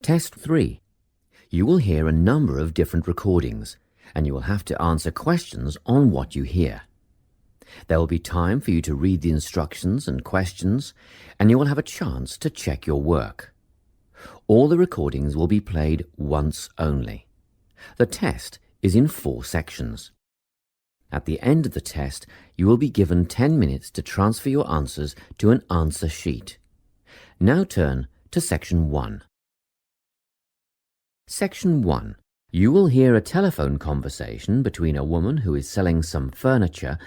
Test 3. You will hear a number of different recordings, and you will have to answer questions on what you hear. There will be time for you to read the instructions and questions, and you will have a chance to check your work. All the recordings will be played once only. The test is in 4 sections. At the end of the test, you will be given 10 minutes to transfer your answers to an answer sheet. Now turn to Section 1. Section 1. You will hear a telephone conversation between a woman who is selling some furniture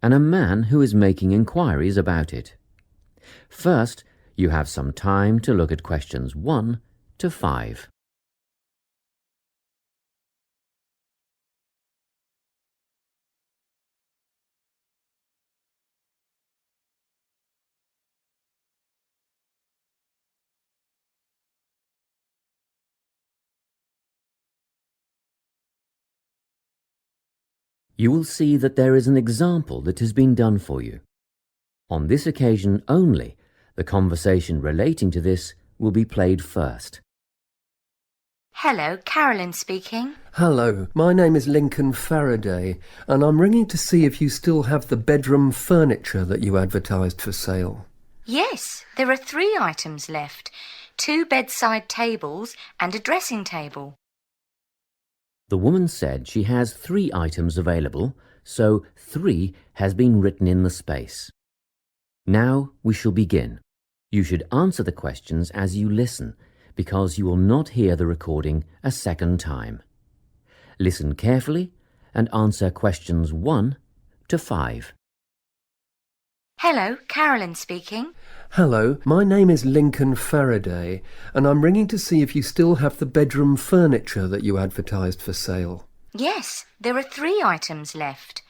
and a man who is making inquiries about it. First, you have some time to look at questions 1 to 5. You will see that there is an example that has been done for you. On this occasion only, the conversation relating to this will be played first. Hello, Carolyn speaking. Hello, my name is Lincoln Faraday, and I'm ringing to see if you still have the bedroom furniture that you advertised for sale. Yes, there are 3 items left. 2 bedside tables and a dressing table. The woman said she has 3 items available, so 3 has been written in the space. Now we shall begin. You should answer the questions as you listen, because you will not hear the recording a second time. Listen carefully and answer questions 1 to 5. Hello, Carolyn speaking. Hello, my name is Lincoln Faraday, and I'm ringing to see if you still have the bedroom furniture that you advertised for sale. Yes, there are 3 items left.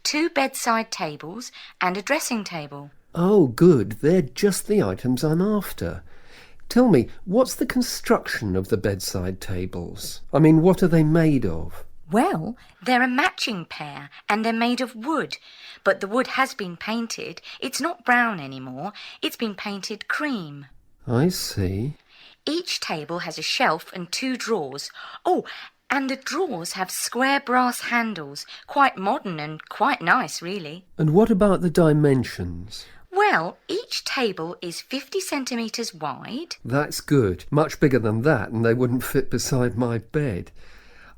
2 bedside tables and a dressing table. Oh, good. They're just the items I'm after. Tell me, what's the construction of the bedside tables? I mean, what are they made of? Well, they're a matching pair and they're made of wood. But the wood has been painted. It's not brown anymore. It's been painted cream. I see. Each table has a shelf and 2 drawers. Oh, and the drawers have square brass handles. Quite modern and quite nice, really. And what about the dimensions? Well, each table is 50 centimetres wide. That's good. Much bigger than that, and they wouldn't fit beside my bed.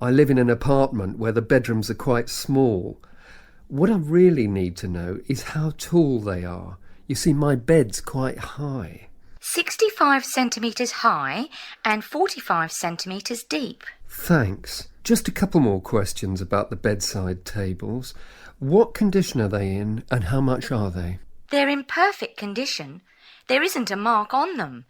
I live in an apartment where the bedrooms are quite small. What I really need to know is how tall they are. You see, my bed's quite high. 65 centimetres high and 45 centimetres deep. Thanks. Just a couple more questions about the bedside tables. What condition are they in, and how much are they? They're in perfect condition. There isn't a mark on them.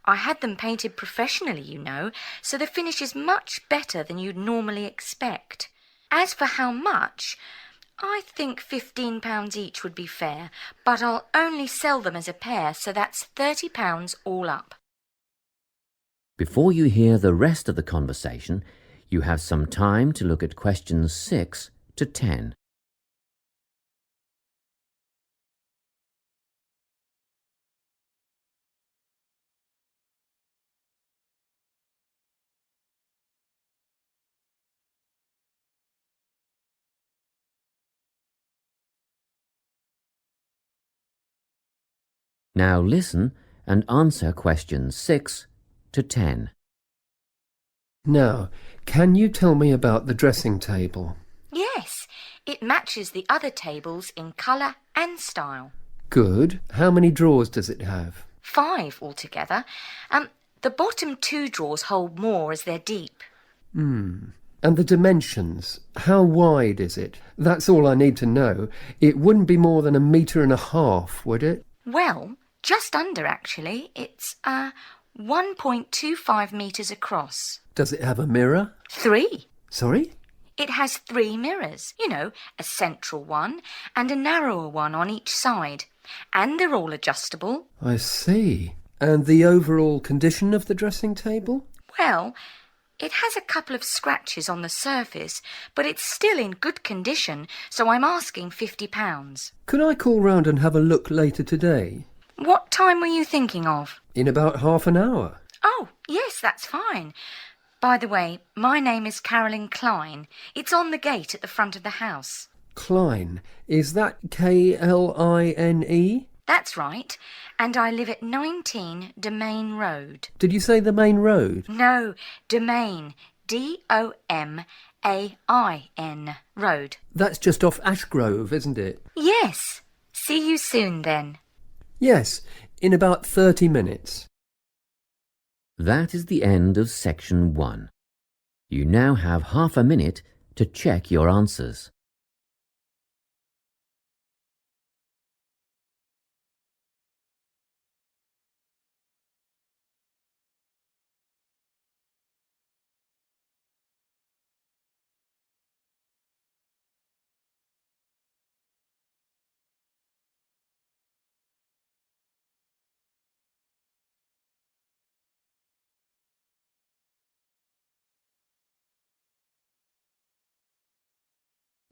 I had them painted professionally, you know, so the finish is much better than you'd normally expect. As for how much, I think £15 each would be fair, but I'll only sell them as a pair, so that's £30 all up. Before you hear the rest of the conversation, you have some time to look at questions 6 to 10. Now listen and answer questions 6 to 10. Now, can you tell me about the dressing table? Yes, it matches the other tables in colour and style. Good. How many drawers does it have? 5 altogether. The bottom 2 drawers hold more as they're deep. And the dimensions? How wide is it? That's all I need to know. It wouldn't be more than 1.5 meters, would it? Well, just under actually. It's 1.25 metres across. Does it have a mirror? 3. Sorry? It has 3 mirrors, you know, a central one and a narrower one on each side. And they're all adjustable. I see. And the overall condition of the dressing table? Well, it has a couple of scratches on the surface, but it's still in good condition, so I'm asking £50. Could I call round and have a look later today? What time were you thinking of? In about half an hour. Oh, yes, that's fine. By the way, my name is Carolyn Klein. It's on the gate at the front of the house. Klein. Is that Kline? That's right. And I live at 19 Domain Road. Did you say the main road? No, Domain. Domain Road. That's just off Ashgrove, isn't it? Yes. See you soon then. Yes, in about 30 minutes. That is the end of section 1. You now have half a minute to check your answers.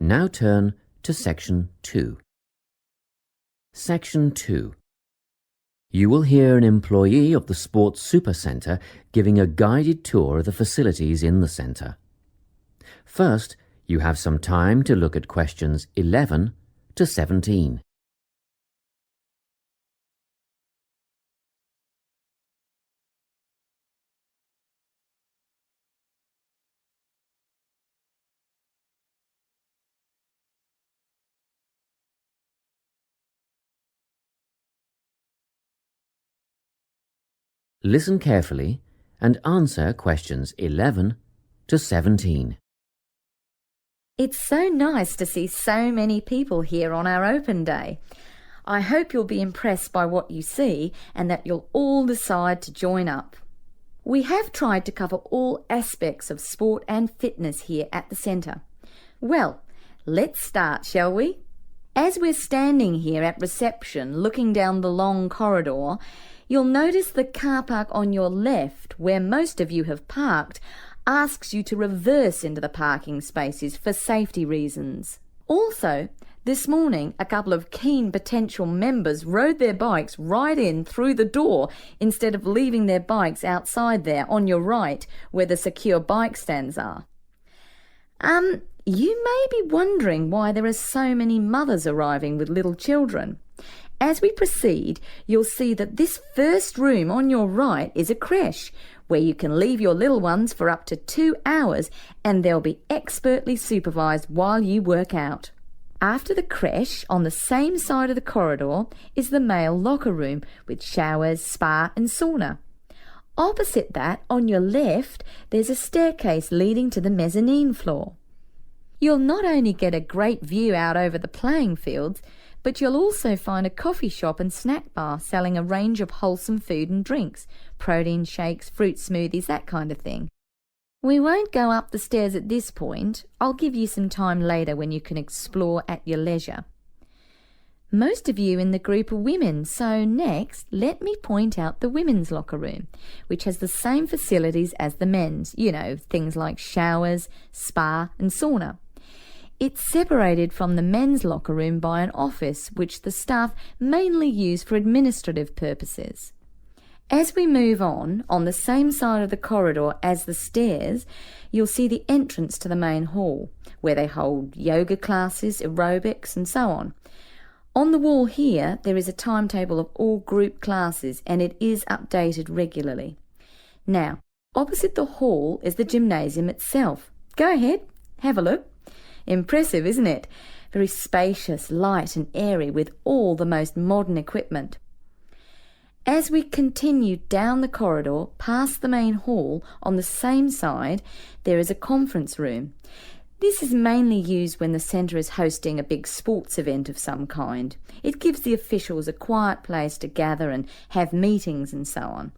Now turn to Section 2. Section 2. You will hear an employee of the Sports Supercentre giving a guided tour of the facilities in the centre. First, you have some time to look at questions 11 to 17. Listen carefully and answer questions 11 to 17. It's so nice to see so many people here on our open day. I hope you'll be impressed by what you see and that you'll all decide to join up. We have tried to cover all aspects of sport and fitness here at the centre. Well, let's start, shall we? As we're standing here at reception looking down the long corridor, you'll notice the car park on your left, where most of you have parked, asks you to reverse into the parking spaces for safety reasons. Also, this morning, a couple of keen potential members rode their bikes right in through the door instead of leaving their bikes outside there on your right, where the secure bike stands are. You may be wondering why there are so many mothers arriving with little children. As we proceed, you'll see that this first room on your right is a creche, where you can leave your little ones for up to 2 hours and they'll be expertly supervised while you work out. After the creche, on the same side of the corridor, is the male locker room with showers, spa and sauna. Opposite that, on your left, there's a staircase leading to the mezzanine floor. You'll not only get a great view out over the playing fields, but you'll also find a coffee shop and snack bar selling a range of wholesome food and drinks, protein shakes, fruit smoothies, that kind of thing. We won't go up the stairs at this point. I'll give you some time later when you can explore at your leisure. Most of you in the group are women, so next let me point out the women's locker room, which has the same facilities as the men's, things like showers, spa and sauna. It's separated from the men's locker room by an office which the staff mainly use for administrative purposes. As we move on the same side of the corridor as the stairs, you'll see the entrance to the main hall, where they hold yoga classes, aerobics and so on. On the wall here, there is a timetable of all group classes and it is updated regularly. Now, opposite the hall is the gymnasium itself. Go ahead, have a look. Impressive, isn't it? Very spacious, light and airy with all the most modern equipment. As we continue down the corridor past the main hall, on the same side, there is a conference room. This is mainly used when the centre is hosting a big sports event of some kind. It gives the officials a quiet place to gather and have meetings and so on.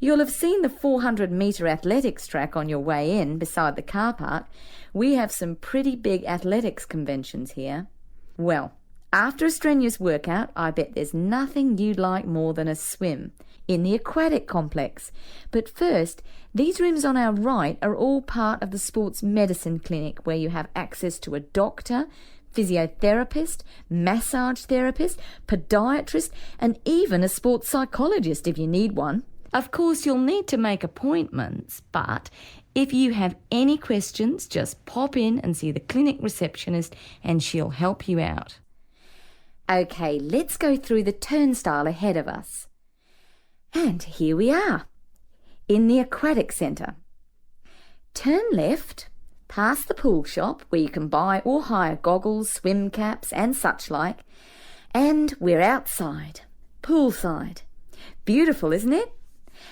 You'll have seen the 400-metre athletics track on your way in beside the car park. We have some pretty big athletics conventions here. Well, after a strenuous workout, I bet there's nothing you'd like more than a swim in the aquatic complex. But first, these rooms on our right are all part of the sports medicine clinic, where you have access to a doctor, physiotherapist, massage therapist, podiatrist and even a sports psychologist if you need one. Of course, you'll need to make appointments, but if you have any questions, just pop in and see the clinic receptionist and she'll help you out. Okay, let's go through the turnstile ahead of us. And here we are, in the Aquatic Centre. Turn left, past the pool shop where you can buy or hire goggles, swim caps and such like, and we're outside, poolside. Beautiful, isn't it?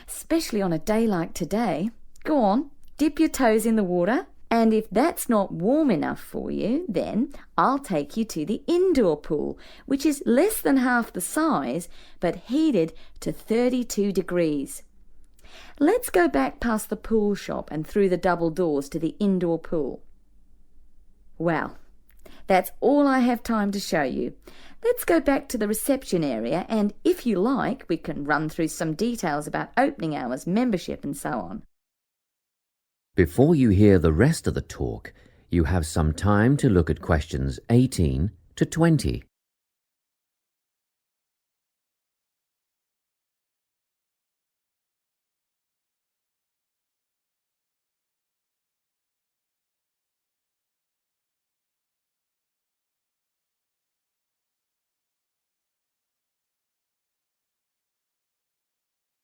Especially on a day like today. Go on, dip your toes in the water, and if that's not warm enough for you, then I'll take you to the indoor pool, which is less than half the size, but heated to 32 degrees. Let's go back past the pool shop and through the double doors to the indoor pool. Well, that's all I have time to show you. Let's go back to the reception area, and if you like, we can run through some details about opening hours, membership and so on. Before you hear the rest of the talk, you have some time to look at questions 18 to 20.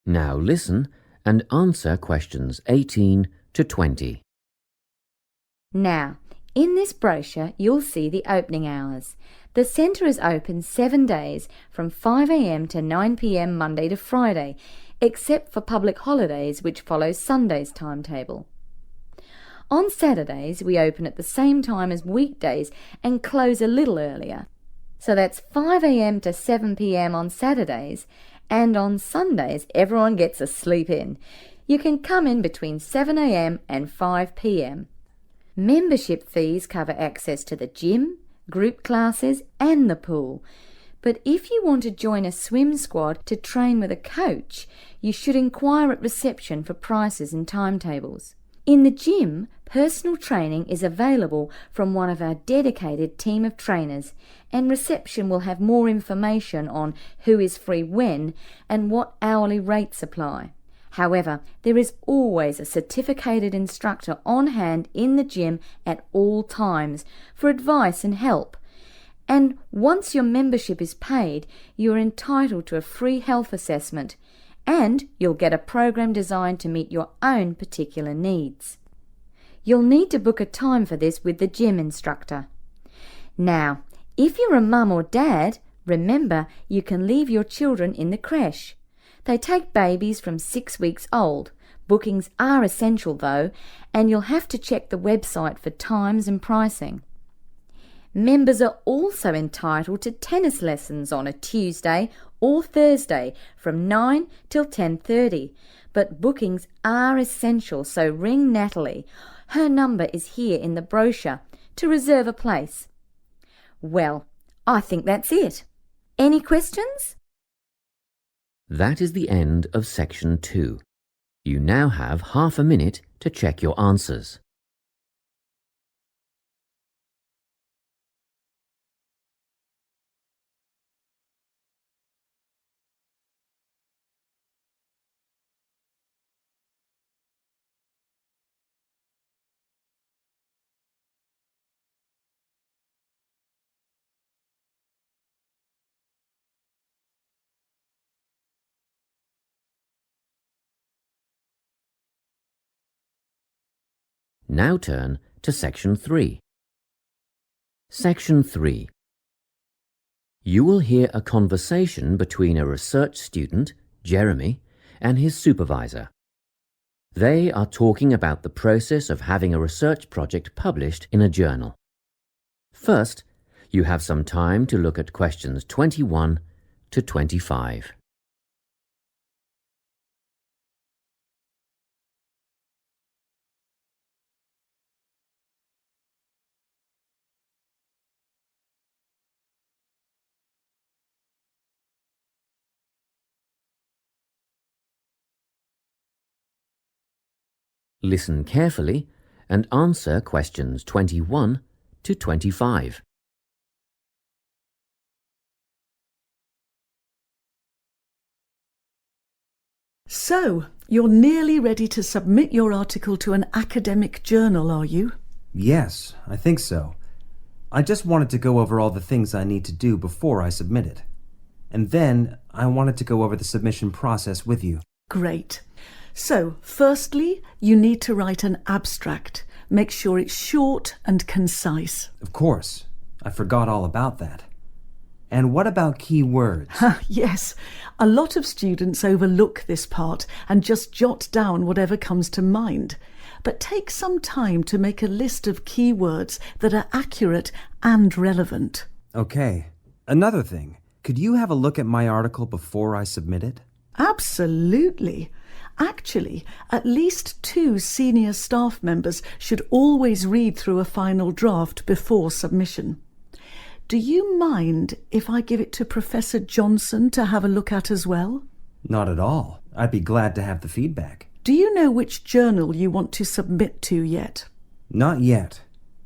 Now listen and answer questions 18 to 20. Now, in this brochure, you'll see the opening hours. The centre is open 7 days from 5 a.m. to 9 p.m. Monday to Friday, except for public holidays which follow Sunday's timetable. On Saturdays, we open at the same time as weekdays and close a little earlier. So that's 5 a.m. to 7 p.m. on Saturdays, and on Sundays everyone gets a sleep in. You can come in between 7 a.m. and 5 p.m. Membership fees cover access to the gym, group classes and the pool. But if you want to join a swim squad to train with a coach, you should inquire at reception for prices and timetables. In the gym, personal training is available from one of our dedicated team of trainers, and reception will have more information on who is free when and what hourly rates apply. However, there is always a certificated instructor on hand in the gym at all times for advice and help. And once your membership is paid, you are entitled to a free health assessment, and you'll get a program designed to meet your own particular needs. You'll need to book a time for this with the gym instructor. Now, if you're a mum or dad, remember you can leave your children in the creche. They take babies from 6 weeks old. Bookings are essential though, and you'll have to check the website for times and pricing. Members are also entitled to tennis lessons on a Tuesday or Thursday from 9 till 10:30, but bookings are essential, so ring Natalie. Her number is here in the brochure to reserve a place. Well, I think that's it. Any questions? That is the end of section 2. You now have half a minute to check your answers. Now turn to Section 3. Section 3. You will hear a conversation between a research student, Jeremy, and his supervisor. They are talking about the process of having a research project published in a journal. First, you have some time to look at questions 21 to 25. Listen carefully and answer questions 21 to 25. So, you're nearly ready to submit your article to an academic journal, are you? Yes, I think so. I just wanted to go over all the things I need to do before I submit it. And then I wanted to go over the submission process with you. Great. So, firstly, you need to write an abstract. Make sure it's short and concise. Of course, I forgot all about that. And what about key words? Yes, a lot of students overlook this part and just jot down whatever comes to mind. But take some time to make a list of key words that are accurate and relevant. Okay, another thing. Could you have a look at my article before I submit it? Absolutely. Actually, at least 2 senior staff members should always read through a final draft before submission. Do you mind if I give it to Professor Johnson to have a look at as well? Not at all. I'd be glad to have the feedback. Do you know which journal you want to submit to yet? Not yet.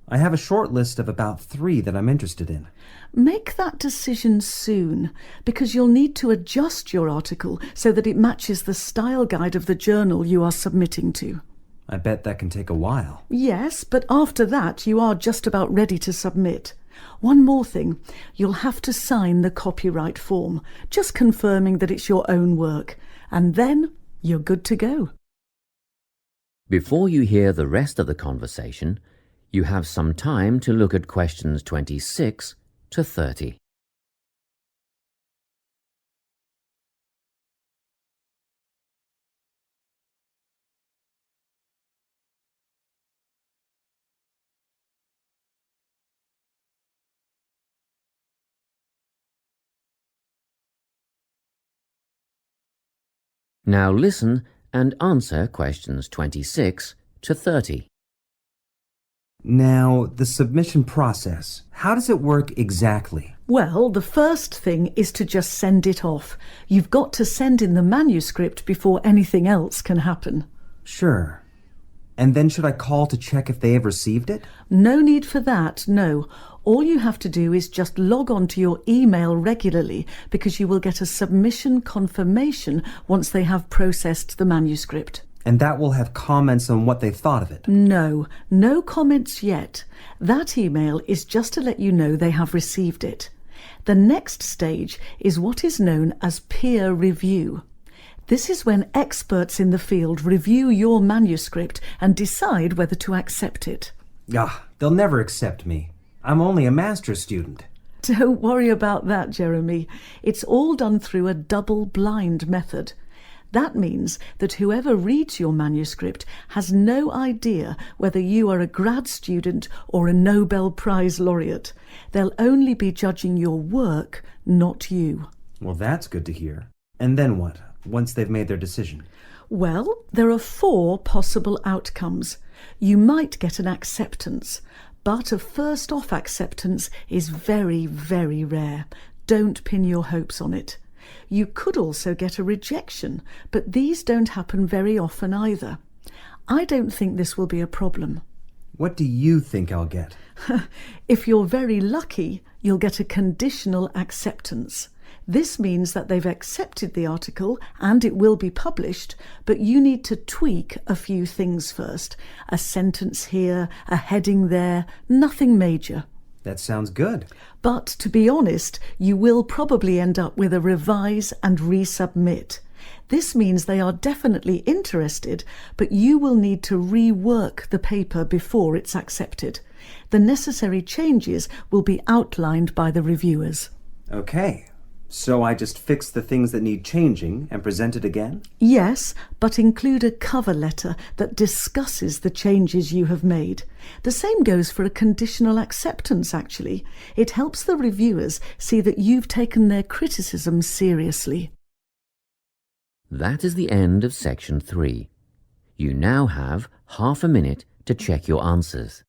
I have a short list of about 3 that I'm interested in. Make that decision soon, because you'll need to adjust your article so that it matches the style guide of the journal you are submitting to. I bet that can take a while. Yes, but after that you are just about ready to submit. One more thing, you'll have to sign the copyright form, just confirming that it's your own work, and then you're good to go. Before you hear the rest of the conversation, you have some time to look at questions 26 to 30. Now listen and answer questions 26 to 30. Now, the submission process. How does it work exactly? Well, the first thing is to just send it off. You've got to send in the manuscript before anything else can happen. Sure. And then should I call to check if they have received it? No need for that, no. All you have to do is just log on to your email regularly, because you will get a submission confirmation once they have processed the manuscript. And that will have comments on what they thought of it. No comments yet. That email is just to let you know they have received it. The next stage is what is known as peer review. This is when experts in the field review your manuscript and decide whether to accept it. They'll never accept me. I'm only a master's student. Don't worry about that, Jeremy. It's all done through a double-blind method. That means that whoever reads your manuscript has no idea whether you are a grad student or a Nobel Prize laureate. They'll only be judging your work, not you. Well, that's good to hear. And then what, once they've made their decision? Well, there are 4 possible outcomes. You might get an acceptance, but a first-off acceptance is very, very rare. Don't pin your hopes on it. You could also get a rejection, but these don't happen very often either. I don't think this will be a problem. What do you think I'll get? If you're very lucky, you'll get a conditional acceptance. This means that they've accepted the article and it will be published, but you need to tweak a few things first. A sentence here, a heading there, nothing major. That sounds good. But to be honest, you will probably end up with a revise and resubmit. This means they are definitely interested, but you will need to rework the paper before it's accepted. The necessary changes will be outlined by the reviewers. Okay. So I just fix the things that need changing and present it again? Yes, but include a cover letter that discusses the changes you have made. The same goes for a conditional acceptance, actually. It helps the reviewers see that you've taken their criticism seriously. That is the end of section 3. You now have half a minute to check your answers.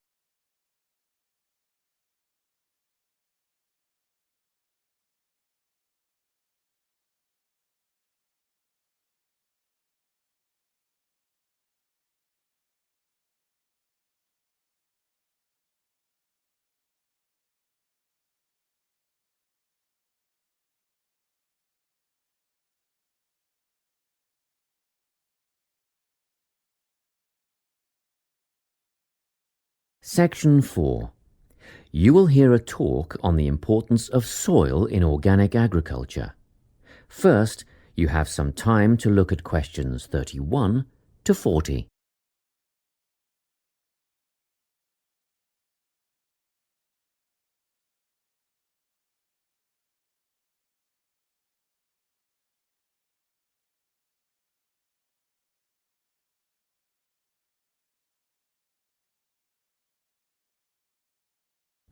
Section 4. You will hear a talk on the importance of soil in organic agriculture. First, you have some time to look at questions 31 to 40.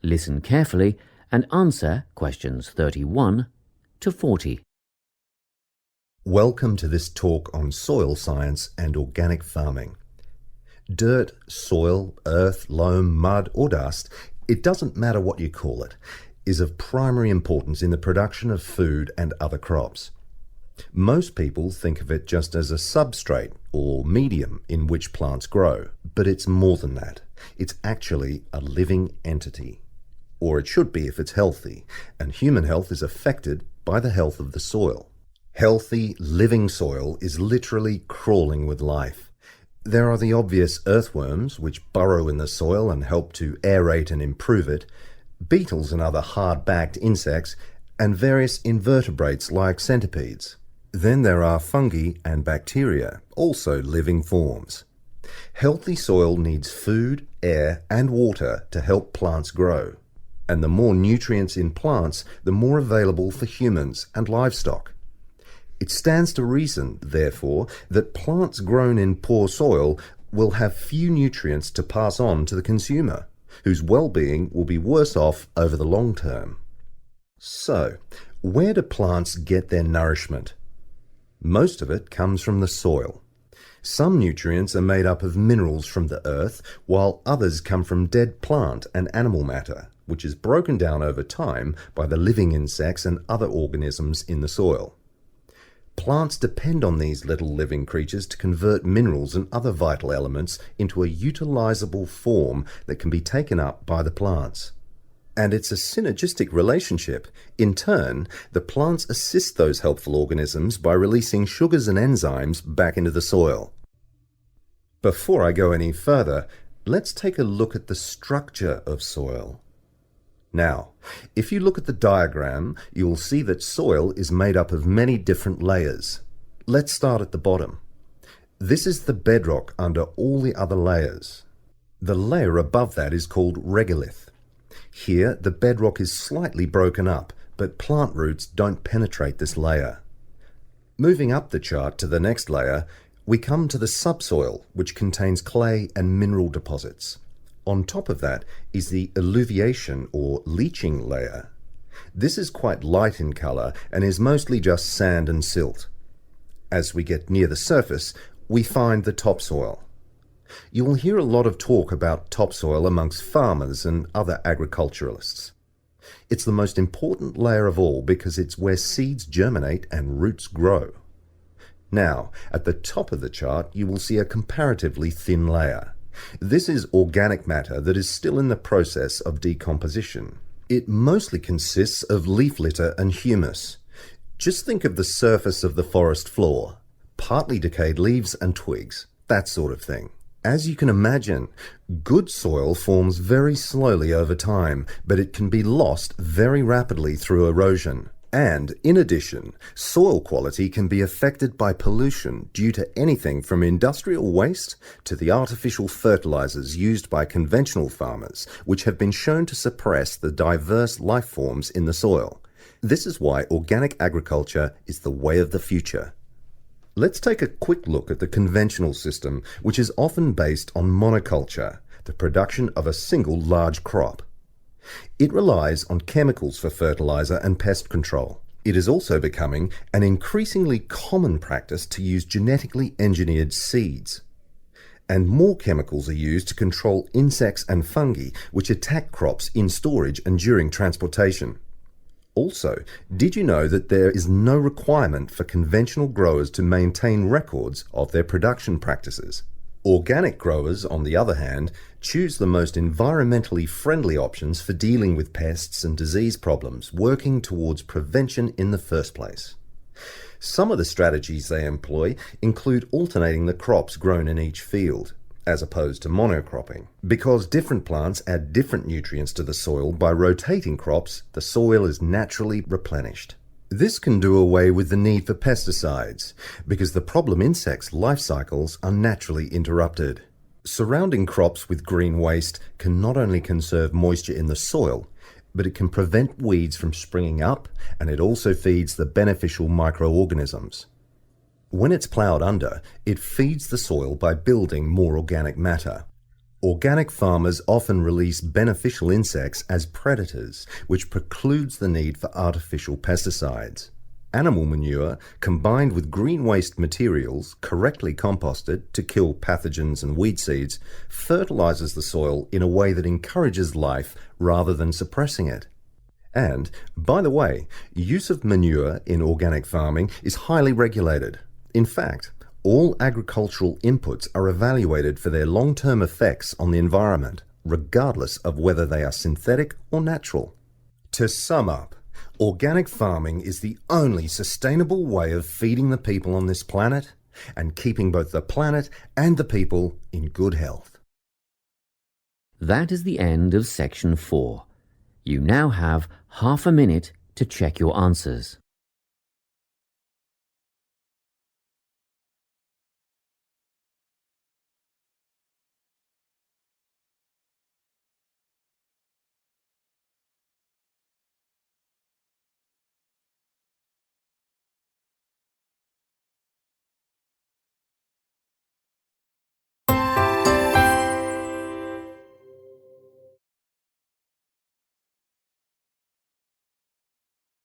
Listen carefully and answer questions 31 to 40. Welcome to this talk on soil science and organic farming. Dirt, soil, earth, loam, mud or dust, it doesn't matter what you call it, is of primary importance in the production of food and other crops. Most people think of it just as a substrate or medium in which plants grow, but it's more than that. It's actually a living entity. Or it should be if it's healthy, and human health is affected by the health of the soil. Healthy, living soil is literally crawling with life. There are the obvious earthworms, which burrow in the soil and help to aerate and improve it, beetles and other hard-backed insects, and various invertebrates like centipedes. Then there are fungi and bacteria, also living forms. Healthy soil needs food, air, and water to help plants grow. And the more nutrients in plants, the more available for humans and livestock. It stands to reason, therefore, that plants grown in poor soil will have few nutrients to pass on to the consumer, whose well-being will be worse off over the long term. So, where do plants get their nourishment? Most of it comes from the soil. Some nutrients are made up of minerals from the earth, while others come from dead plant and animal matter, which is broken down over time by the living insects and other organisms in the soil. Plants depend on these little living creatures to convert minerals and other vital elements into a utilizable form that can be taken up by the plants. And it's a synergistic relationship. In turn, the plants assist those helpful organisms by releasing sugars and enzymes back into the soil. Before I go any further, let's take a look at the structure of soil. Now, if you look at the diagram, you will see that soil is made up of many different layers. Let's start at the bottom. This is the bedrock under all the other layers. The layer above that is called regolith. Here, the bedrock is slightly broken up, but plant roots don't penetrate this layer. Moving up the chart to the next layer, we come to the subsoil, which contains clay and mineral deposits. On top of that is the alluviation or leaching layer. This is quite light in colour and is mostly just sand and silt. As we get near the surface, we find the topsoil. You will hear a lot of talk about topsoil amongst farmers and other agriculturalists. It's the most important layer of all because it's where seeds germinate and roots grow. Now, at the top of the chart, you will see a comparatively thin layer. This is organic matter that is still in the process of decomposition. It mostly consists of leaf litter and humus. Just think of the surface of the forest floor, partly decayed leaves and twigs, that sort of thing. As you can imagine, good soil forms very slowly over time, but it can be lost very rapidly through erosion. And, in addition, soil quality can be affected by pollution due to anything from industrial waste to the artificial fertilizers used by conventional farmers, which have been shown to suppress the diverse life forms in the soil. This is why organic agriculture is the way of the future. Let's take a quick look at the conventional system, which is often based on monoculture, the production of a single large crop. It relies on chemicals for fertilizer and pest control. It is also becoming an increasingly common practice to use genetically engineered seeds. And more chemicals are used to control insects and fungi, which attack crops in storage and during transportation. Also, did you know that there is no requirement for conventional growers to maintain records of their production practices? Organic growers, on the other hand, choose the most environmentally friendly options for dealing with pests and disease problems, working towards prevention in the first place. Some of the strategies they employ include alternating the crops grown in each field. as opposed to monocropping. Because different plants add different nutrients to the soil, by rotating crops, the soil is naturally replenished. This can do away with the need for pesticides, because the problem insects' life cycles are naturally interrupted. Surrounding crops with green waste can not only conserve moisture in the soil, but it can prevent weeds from springing up, and it also feeds the beneficial microorganisms. When it's ploughed under, it feeds the soil by building more organic matter. Organic farmers often release beneficial insects as predators, which precludes the need for artificial pesticides. Animal manure, combined with green waste materials, correctly composted to kill pathogens and weed seeds, fertilizes the soil in a way that encourages life rather than suppressing it. And, by the way, use of manure in organic farming is highly regulated. In fact, all agricultural inputs are evaluated for their long-term effects on the environment, regardless of whether they are synthetic or natural. To sum up, organic farming is the only sustainable way of feeding the people on this planet and keeping both the planet and the people in good health. That is the end of section 4. You now have half a minute to check your answers.